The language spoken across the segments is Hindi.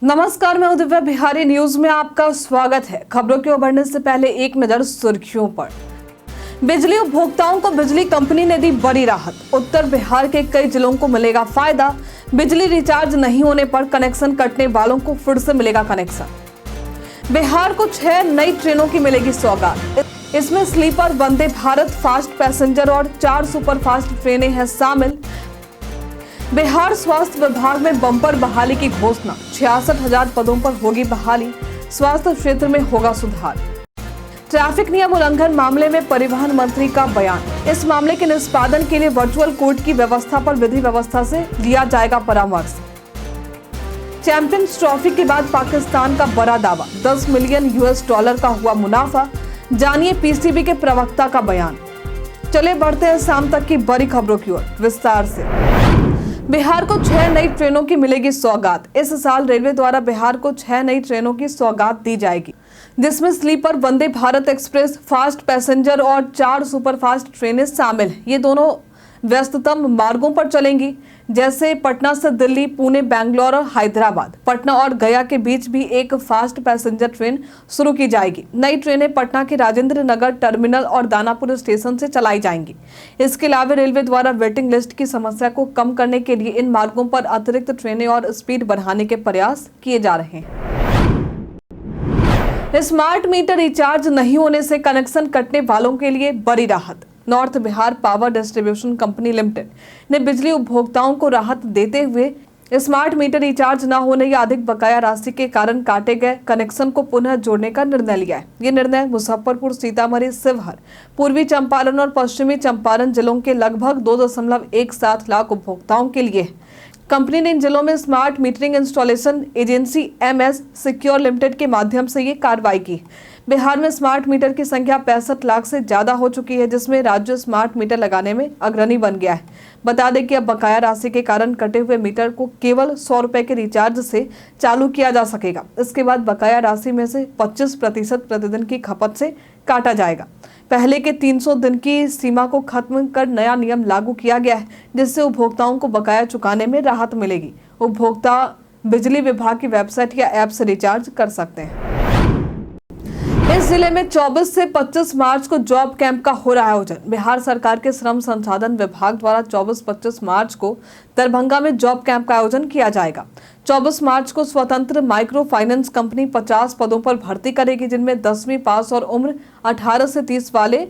नमस्कार, मैं दिव्या बिहारी। न्यूज में आपका स्वागत है। खबरों की ओर बढ़ने से पहले एक नजर सुर्खियों पर। बिजली उपभोक्ताओं को बिजली कंपनी ने दी बड़ी राहत। उत्तर बिहार के कई जिलों को मिलेगा फायदा। बिजली रिचार्ज नहीं होने पर कनेक्शन कटने वालों को फिर से मिलेगा कनेक्शन। बिहार को 6 नई ट्रेनों की मिलेगी सौगात। इसमें sleeper, Vande Bharat, fast passenger और 4 सुपरफास्ट ट्रेनें हैं शामिल। बिहार स्वास्थ्य विभाग में बम्पर बहाली की घोषणा। 66,000 पदों पर होगी बहाली। स्वास्थ्य क्षेत्र में होगा सुधार। ट्रैफिक नियम उल्लंघन मामले में परिवहन मंत्री का बयान। इस मामले के निष्पादन के लिए वर्चुअल कोर्ट की व्यवस्था पर विधि व्यवस्था से लिया जाएगा परामर्श। चैंपियंस ट्रॉफी के बाद पाकिस्तान का बड़ा दावा। $10 मिलियन का हुआ मुनाफा। जानिए पीसीबी के प्रवक्ता का बयान। चले बढ़ते हैं शाम तक की बड़ी खबरों की ओर विस्तार से। बिहार को 6 नई ट्रेनों की मिलेगी सौगात। इस साल रेलवे द्वारा बिहार को 6 नई ट्रेनों की सौगात दी जाएगी, जिसमें sleeper, Vande Bharat express, fast passenger और 4 सुपरफास्ट ट्रेनें शामिल हैं। ये दोनों व्यस्ततम मार्गों पर चलेंगी, जैसे पटना से दिल्ली, पुणे, बेंगलोर और हैदराबाद। पटना और गया के बीच भी एक फास्ट पैसेंजर ट्रेन शुरू की जाएगी। नई ट्रेनें पटना के राजेंद्र नगर टर्मिनल और दानापुर स्टेशन से चलाई जाएंगी। इसके अलावा रेलवे द्वारा वेटिंग लिस्ट की समस्या को कम करने के लिए इन मार्गों पर अतिरिक्त ट्रेनें और स्पीड बढ़ाने के प्रयास किए जा रहे हैं। स्मार्ट मीटर रिचार्ज नहीं होने से कनेक्शन कटने वालों के लिए बड़ी राहत। North Bihar power distribution company limited ने बिजली उपभोक्ताओं को राहत देते हुए स्मार्ट मीटर रिचार्ज न होने या अधिक बकाया राशि के कारण काटे गए कनेक्शन को पुनः जोड़ने का निर्णय लिया है। ये निर्णय मुजफ्फरपुर, सीतामढ़ी, शिवहर, पूर्वी चंपारण और पश्चिमी चंपारण जिलों के लगभग 2.17 लाख उपभोक्ताओं के लिए है। कंपनी ने इन जिलों में smart metering installation agency MS secure limited के माध्यम से ये कार्रवाई की। बिहार में स्मार्ट मीटर की संख्या 65 लाख से ज्यादा हो चुकी है, जिसमें राज्य स्मार्ट मीटर लगाने में अग्रणी बन गया है। बता दें कि अब बकाया राशि के कारण कटे हुए मीटर को केवल 100 रुपए के रिचार्ज से चालू किया जा सकेगा। इसके बाद बकाया राशि में से 25% प्रतिदिन की खपत से काटा जाएगा। पहले के 300 दिन की सीमा को खत्म कर नया नियम लागू किया गया है, जिससे उपभोक्ताओं को बकाया चुकाने में राहत मिलेगी। उपभोक्ता बिजली विभाग की वेबसाइट या ऐप से रिचार्ज कर सकते हैं। इस जिले में 24 से 25 मार्च को जॉब कैंप का हो रहा है आयोजन। बिहार सरकार के श्रम संसाधन विभाग द्वारा 24-25 मार्च को दरभंगा में जॉब कैंप का आयोजन किया जाएगा। 24 मार्च को स्वतंत्र माइक्रो फाइनेंस कंपनी 50 पदों पर भर्ती करेगी, जिनमें 10वीं पास और उम्र 18 से 30 वाले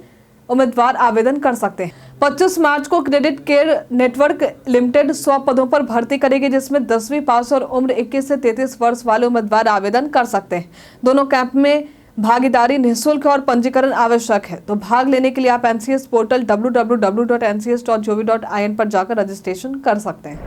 उम्मीदवार आवेदन कर सकते हैं। 25 मार्च को क्रेडिट केयर नेटवर्क लिमिटेड 100 पदों पर भर्ती करेगी, जिसमें 10वीं पास और उम्र 21 से 33 वर्ष वाले उम्मीदवार आवेदन कर सकते हैं। दोनों कैंप में भागीदारी निःशुल्क और पंजीकरण आवश्यक है। तो भाग लेने के लिए आप NCS पोर्टल www.ncs.gov.in पर जाकर रजिस्ट्रेशन कर सकते हैं।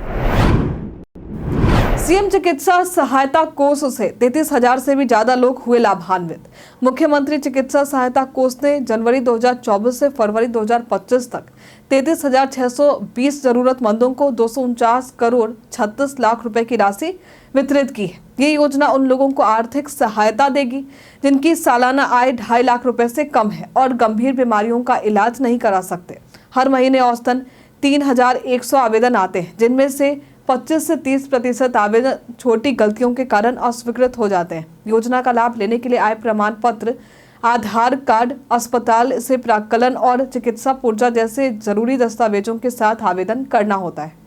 सीएम चिकित्सा सहायता कोष से 33,000 से भी ज्यादा लोग हुए लाभान्वित। मुख्यमंत्री चिकित्सा सहायता कोष ने जनवरी 2024 से फरवरी 2025 तक 33,620 जरूरतमंदों को 249 करोड़ 36 लाख रुपए की राशि वितरित की है। ये योजना उन लोगों को आर्थिक सहायता देगी जिनकी सालाना आय 2.5 लाख रुपए से कम है और गंभीर बीमारियों का इलाज नहीं करा सकते। हर महीने औसतन 3,100 आवेदन आते हैं, जिनमें से 25 से 30% आवेदन छोटी गलतियों के कारण अस्वीकृत हो जाते हैं। योजना का लाभ लेने के लिए आय प्रमाण पत्र, आधार कार्ड, अस्पताल से प्राक्कलन और चिकित्सा पुर्जा जैसे जरूरी दस्तावेजों के साथ आवेदन करना होता है।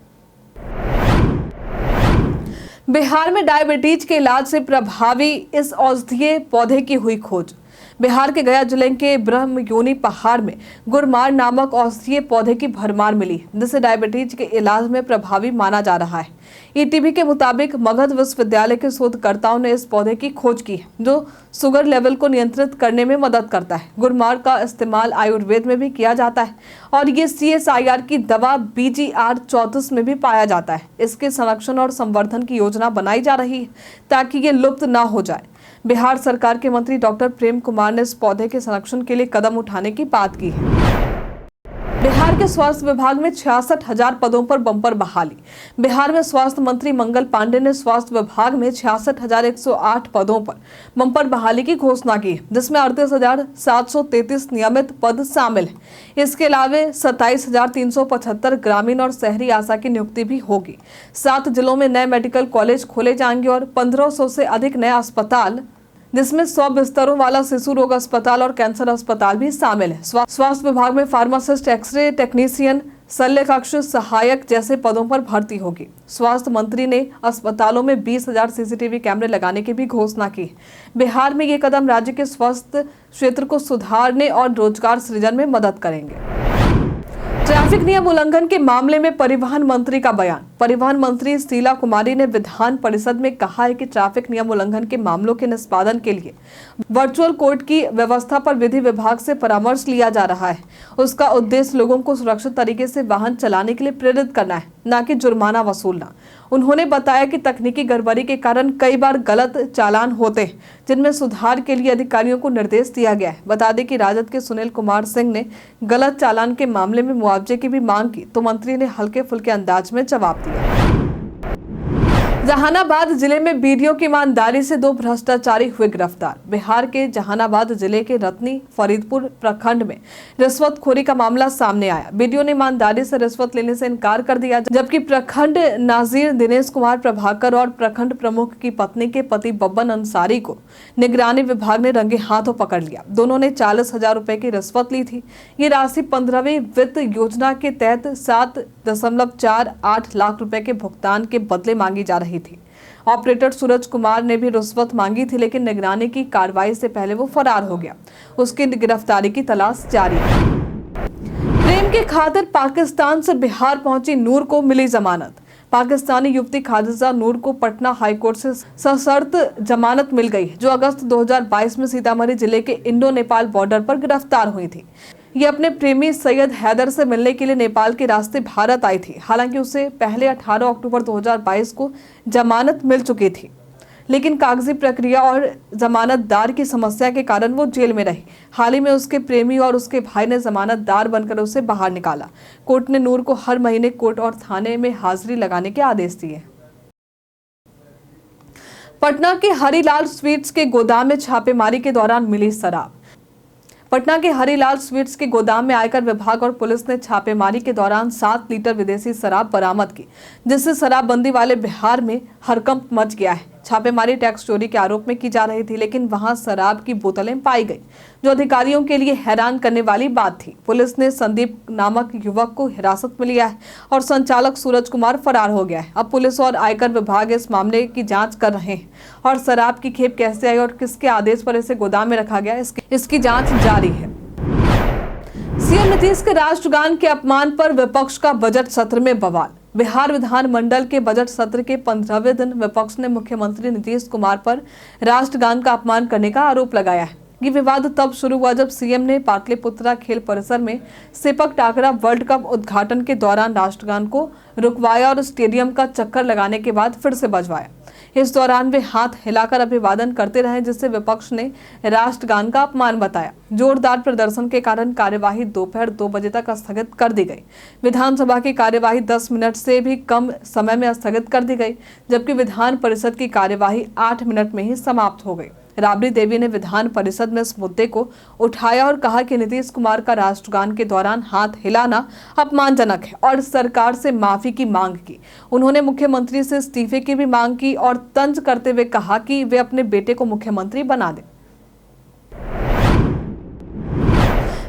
बिहार में डायबिटीज के इलाज से प्रभावी इस औषधीय पौधे की हुई खोज। बिहार के गया जिले के ब्रह्मयोनी पहाड़ में गुरमार नामक औषधीय पौधे की भरमार मिली, जिसे डायबिटीज के इलाज में प्रभावी माना जा रहा है। ETV के मुताबिक मगध विश्वविद्यालय के शोधकर्ताओं ने इस पौधे की खोज की है, जो शुगर लेवल को नियंत्रित करने में मदद करता है। गुरमार का इस्तेमाल आयुर्वेद में भी किया जाता है और ये CSIR की दवा BGR 34 में भी पाया जाता है। इसके संरक्षण और संवर्धन की योजना बनाई जा रही है ताकि ये लुप्त न हो जाए। बिहार सरकार के मंत्री डॉक्टर प्रेम कुमार ने इस पौधे के संरक्षण के लिए कदम उठाने की बात की है। बिहार के स्वास्थ्य विभाग में 66,000 पदों पर बम्पर बहाली। बिहार में स्वास्थ्य मंत्री मंगल पांडे ने स्वास्थ्य विभाग में 66,108 पदों पर बम्पर बहाली की घोषणा की, जिसमें 38,733 नियमित पद शामिल हैं। इसके अलावा 27,375 ग्रामीण और शहरी आशा की नियुक्ति भी होगी। 7 जिलों में नए मेडिकल कॉलेज खोले जाएंगे और 1,500 से अधिक नए अस्पताल, जिसमें 100 बिस्तरों वाला शिशु रोग अस्पताल और कैंसर अस्पताल भी शामिल है। स्वास्थ्य विभाग में फार्मासिस्ट, एक्सरे टेक्नीशियन, शल्य कक्ष सहायक जैसे पदों पर भर्ती होगी। स्वास्थ्य मंत्री ने अस्पतालों में 20,000 सीसीटीवी कैमरे लगाने की भी घोषणा की। बिहार में ये कदम राज्य के स्वास्थ्य क्षेत्र को सुधारने और रोजगार सृजन में मदद करेंगे। ट्रैफिक नियम उल्लंघन के मामले में परिवहन मंत्री का बयान। परिवहन मंत्री शीला कुमारी ने विधान परिषद में कहा है कि ट्रैफिक नियम उल्लंघन के मामलों के निष्पादन के लिए वर्चुअल कोर्ट की व्यवस्था पर विधि विभाग से परामर्श लिया जा रहा है। उसका उद्देश्य लोगों को सुरक्षित तरीके से वाहन चलाने के लिए प्रेरित करना है, न कि जुर्माना वसूलना। उन्होंने बताया कि तकनीकी गड़बड़ी के कारण कई बार गलत चालान होते हैं, जिनमें सुधार के लिए अधिकारियों को निर्देश दिया गया है। बता दें कि राजद के सुनील कुमार सिंह ने गलत चालान के मामले में मुआवजे की भी मांग की, तो मंत्री ने हल्के फुल्के अंदाज में जवाब दिया। जहानाबाद जिले में बीडीओ की ईमानदारी से 2 भ्रष्टाचारी हुए गिरफ्तार। बिहार के जहानाबाद जिले के रत्नी फरीदपुर प्रखंड में रिश्वतखोरी का मामला सामने आया। बीडीओ ने ईमानदारी से रिश्वत लेने से इनकार कर दिया, जबकि प्रखंड नाजिर दिनेश कुमार प्रभाकर और प्रखंड प्रमुख की पत्नी के पति बब्बन अंसारी को निगरानी विभाग ने रंगे हाथों पकड़ लिया। दोनों ने 40,000 रुपए की रिश्वत ली थी। ये राशि 15वीं वित्त योजना के तहत 7.48 लाख रुपए के भुगतान के बदले मांगी जा रही थी। ऑपरेटर सूरज कुमार ने भी रिश्वत मांगी थी, लेकिन निगरानी की कार्रवाई से पहले वो फरार हो गया। उसकी गिरफ्तारी की तलाश जारी है। प्रेम के खातिर पाकिस्तान से बिहार पहुंची नूर को मिली जमानत। पाकिस्तानी युवती खादिजा नूर को पटना हाईकोर्ट से सशर्त जमानत मिल गई, जो अगस्त 2022 में सीतामढ़ी जिले के इंडो नेपाल बॉर्डर पर गिरफ्तार हुई थी। ये अपने प्रेमी सैयद हैदर से मिलने के लिए नेपाल के रास्ते भारत आई थी। हालांकि उसे पहले 18 अक्टूबर 2022 को जमानत मिल चुकी थी, लेकिन कागजी प्रक्रिया और जमानतदार की समस्या के कारण वो जेल में रही। हाल ही में उसके प्रेमी और उसके भाई ने जमानतदार बनकर उसे बाहर निकाला। कोर्ट ने नूर को हर महीने कोर्ट और थाने में हाजिरी लगाने के आदेश दिए। पटना के हरिलाल स्वीट्स के गोदाम में छापेमारी के दौरान मिली शराब। पटना के हरिलाल स्वीट्स के गोदाम में आयकर विभाग और पुलिस ने छापेमारी के दौरान 7 लीटर विदेशी शराब बरामद की, जिससे शराबबंदी वाले बिहार में हड़कंप मच गया है। छापेमारी टैक्स चोरी के आरोप में की जा रही थी, लेकिन वहां शराब की बोतलें पाई गई, जो अधिकारियों के लिए हैरान करने वाली बात थी। पुलिस ने संदीप नामक युवक को हिरासत में लिया है और संचालक सूरज कुमार फरार हो गया है। अब पुलिस और आयकर विभाग इस मामले की जांच कर रहे हैं और शराब की खेप कैसे आई और किसके आदेश पर इसे गोदाम में रखा गया, इसकी जांच जारी है। सीएम नीतीश के राष्ट्रगान के अपमान पर विपक्ष का बजट सत्र में बवाल। बिहार विधानमंडल के बजट सत्र के 15वें दिन विपक्ष ने मुख्यमंत्री नीतीश कुमार पर राष्ट्रगान का अपमान करने का आरोप लगाया है। ये विवाद तब शुरू हुआ जब सीएम ने पाटलिपुत्रा खेल परिसर में सेपक टाकरा वर्ल्ड कप उद्घाटन के दौरान राष्ट्रगान को रुकवाया और स्टेडियम का चक्कर लगाने के बाद फिर से बजवाया। इस दौरान वे हाथ हिलाकर अभिवादन करते रहे, जिससे विपक्ष ने राष्ट्रगान का अपमान बताया। जोरदार प्रदर्शन के कारण कार्यवाही दोपहर 2 बजे तक स्थगित कर दी गई। विधानसभा की कार्यवाही 10 मिनट से भी कम समय में स्थगित कर दी गई, जबकि विधान परिषद की कार्यवाही 8 मिनट में ही समाप्त हो गई। राबड़ी देवी ने विधान परिषद में इस मुद्दे को उठाया और कहा कि नीतीश कुमार का राष्ट्रगान के दौरान हाथ हिलाना अपमानजनक है और सरकार से माफी की मांग की। उन्होंने मुख्यमंत्री से इस्तीफे की भी मांग की और तंज करते हुए कहा कि वे अपने बेटे को मुख्यमंत्री बना दें।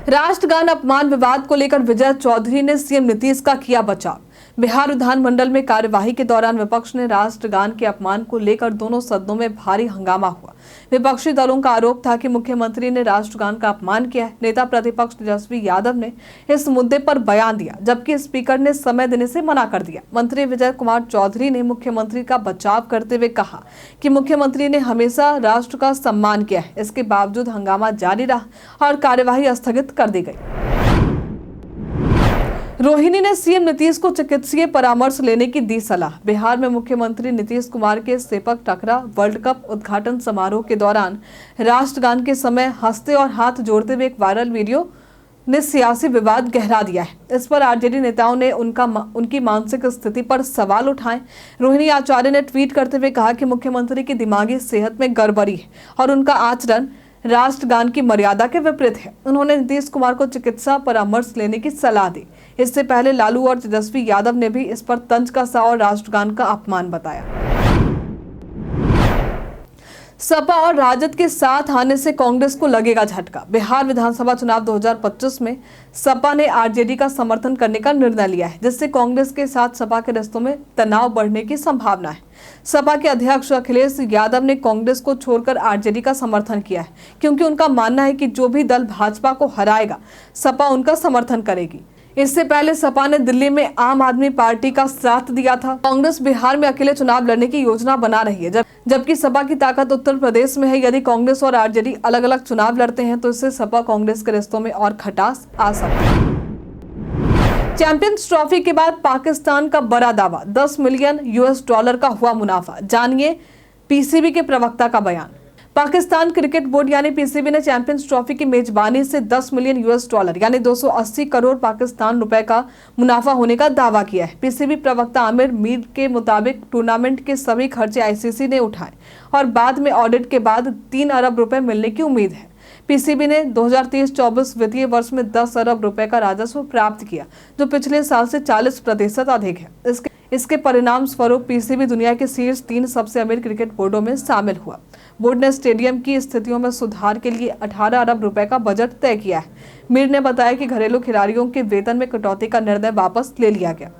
राष्ट्रगान अपमान विवाद को लेकर विजय चौधरी ने सीएम नीतीश का किया बचाव। बिहार विधानमंडल में कार्यवाही के दौरान विपक्ष ने राष्ट्रगान के अपमान को लेकर दोनों सदनों में भारी हंगामा हुआ। विपक्षी दलों का आरोप था कि मुख्यमंत्री ने राष्ट्रगान का अपमान किया है। नेता प्रतिपक्ष तेजस्वी यादव ने इस मुद्दे पर बयान दिया, जबकि स्पीकर ने समय देने से मना कर दिया। मंत्री विजय कुमार चौधरी ने मुख्यमंत्री का बचाव करते हुए कहा कि मुख्यमंत्री ने हमेशा राष्ट्र का सम्मान किया है। इसके बावजूद हंगामा जारी रहा और कार्यवाही स्थगित कर दी गई। रोहिणी ने सीएम नीतीश को चिकित्सीय परामर्श लेने की दी सलाह। बिहार में मुख्यमंत्री नीतीश कुमार के सेपक टकरा वर्ल्ड कप उद्घाटन समारोह के दौरान राष्ट्रगान के समय हंसते और हाथ जोड़ते हुए एक वायरल वीडियो ने सियासी विवाद गहरा दिया है। इस पर आरजेडी नेताओं ने उनकी मानसिक स्थिति पर सवाल उठाए। रोहिणी आचार्य ने ट्वीट करते हुए कहा कि मुख्यमंत्री की दिमागी सेहत में गड़बड़ी है और उनका आचरण राष्ट्रगान की मर्यादा के विपरीत है। उन्होंने नीतीश कुमार को चिकित्सा परामर्श लेने की सलाह दी। इससे पहले लालू और तेजस्वी यादव ने भी इस पर तंज कसा और राष्ट्रगान का अपमान बताया। सपा और राजद के साथ आने से कांग्रेस को लगेगा झटका। बिहार विधानसभा चुनाव 2025 में सपा ने आरजेडी का समर्थन करने का निर्णय लिया है, जिससे कांग्रेस के साथ सपा के रिश्तों में तनाव बढ़ने की संभावना है। सपा के अध्यक्ष अखिलेश यादव ने कांग्रेस को छोड़कर आरजेडी का समर्थन किया है, क्योंकि उनका मानना है कि जो भी दल भाजपा को हराएगा, सपा उनका समर्थन करेगी। इससे पहले सपा ने दिल्ली में आम आदमी पार्टी का साथ दिया था। कांग्रेस बिहार में अकेले चुनाव लड़ने की योजना बना रही है, जबकि सपा की ताकत उत्तर प्रदेश में है। यदि कांग्रेस और आरजेडी अलग अलग चुनाव लड़ते हैं तो इससे सपा कांग्रेस के रिश्तों में और खटास आ सकती है। चैंपियंस ट्रॉफी के बाद पाकिस्तान का बड़ा दावा, $10 मिलियन का हुआ मुनाफा। जानिए पीसीबी के प्रवक्ता का बयान। पाकिस्तान क्रिकेट बोर्ड यानी पीसीबी ने चैंपियंस ट्रॉफी की मेजबानी से $10 मिलियन यानी 280 करोड़ पाकिस्तान रुपए का मुनाफा होने का दावा किया है। पीसीबी प्रवक्ता आमिर मीर के मुताबिक टूर्नामेंट के सभी खर्चे आईसीसी ने उठाए और बाद में ऑडिट के बाद 3 अरब रुपए मिलने की उम्मीद है। पीसीबी ने 2023-24 वित्तीय वर्ष में 10 अरब रुपए का राजस्व प्राप्त किया, जो पिछले साल से 40% अधिक है। इसके परिणाम स्वरूप पीसीबी दुनिया के शीर्ष 3 सबसे अमीर क्रिकेट बोर्डों में शामिल हुआ। बोर्ड ने स्टेडियम की स्थितियों में सुधार के लिए 18 अरब रुपए का बजट तय किया है। मीर ने बताया कि घरेलू खिलाड़ियों के वेतन में कटौती का निर्णय वापस ले लिया गया।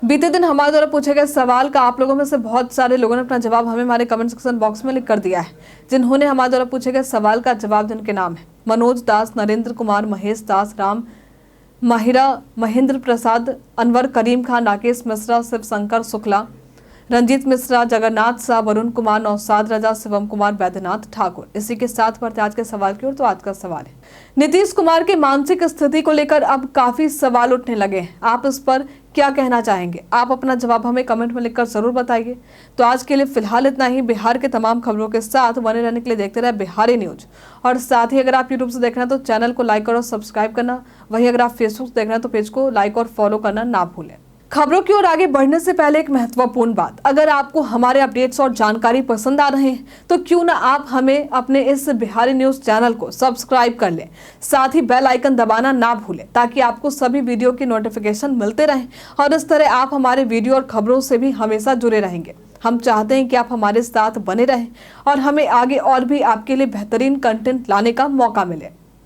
बीते दिन हमारे द्वारा पूछे गए सवाल का आप लोगों में से बहुत सारे लोगों ने अपना जवाब हमें हमारे कमेंट सेक्शन बॉक्स में लिख कर दिया है। जिन्होंने हमारे द्वारा पूछे गए सवाल का जवाब, जिनके नाम है मनोज दास, नरेंद्र कुमार, महेश दास, राम माहिरा, महेंद्र प्रसाद, अनवर करीम खान, राकेश मिश्रा, शिव शंकर शुक्ला, रंजीत मिश्रा, जगन्नाथ शाह, वरुण कुमार, नौसाद रजा, शिवम कुमार, वैद्यनाथ ठाकुर। इसी के साथ बढ़ते आज के सवाल की ओर। तो आज का सवाल है, नीतीश कुमार की मानसिक स्थिति को लेकर अब काफी सवाल उठने लगे हैं। आप इस पर क्या कहना चाहेंगे? आप अपना जवाब हमें कमेंट में लिखकर जरूर बताइए। तो आज के लिए फिलहाल इतना ही। बिहार के तमाम खबरों के साथ बने रहने के लिए देखते रहे बिहारी न्यूज। और साथ ही अगर आप यूट्यूब से देख रहे हैं तो चैनल को लाइक और सब्सक्राइब करना, वहीं अगर आप फेसबुक से देख रहे हैं तो पेज को लाइक और फॉलो करना ना भूलें। खबरों की ओर आगे बढ़ने से पहले एक महत्वपूर्ण बात, अगर आपको हमारे अपडेट्स और जानकारी पसंद आ रहे हैं तो क्यों ना आप हमें अपने इस बिहारी न्यूज चैनल को सब्सक्राइब कर लें। साथ ही बेल आइकन दबाना ना भूलें, ताकि आपको सभी वीडियो की नोटिफिकेशन मिलते रहें और इस तरह आप हमारे वीडियो और खबरों से भी हमेशा जुड़े रहेंगे। हम चाहते हैं कि आप हमारे साथ बने रहें और हमें आगे और भी आपके लिए बेहतरीन कंटेंट लाने का मौका मिले।